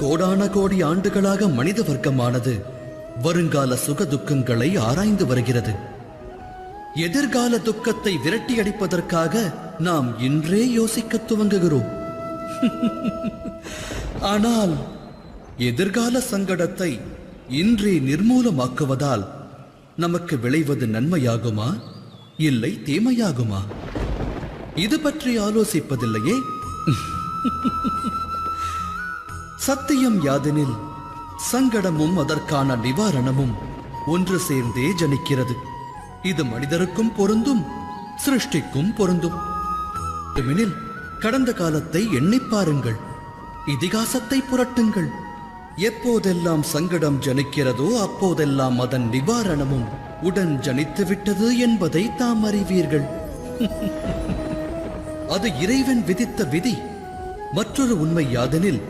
கோடான கோடி ஆண்டுகளாக மனித வர்க்கமானது வருங்கால சுக துக்கங்களை ஆராய்ந்து வருகிறது. எதிர்கால துக்கத்தை விரட்டி அடிப்பதற்காக நாம் இன்றே யோசிக்க துவங்குகிறோம். ஆனால் எதிர்கால சங்கடத்தை இன்றே நிர்மூலமாக்குவதால் நமக்கு விளைவது நன்மையாகுமா இல்லை தீமையாகுமா? இது பற்றி ஆலோசிப்பதில்லையே. சத்தியம் யாதெனில் சங்கடமும் அதற்கான நிவாரணமும் ஒன்று சேர்ந்தே ஜனிக்கிறது. இது மனிதருக்கும் பொருந்தும், சிருஷ்டிக்கும் பொருந்தும். எனில் கடந்த காலத்தை எண்ணிப் பாருங்கள், இதிகாசத்தை புரட்டுங்கள். எப்போதெல்லாம் சங்கடம் ஜனிக்கிறதோ அப்போதெல்லாம் அதன் நிவாரணமும் உடன் ஜனித்து விட்டது என்பதை தாம் அறிவீர்கள். அது இறைவன் விதித்த விதி. மற்றொரு உண்மை யாதெனில்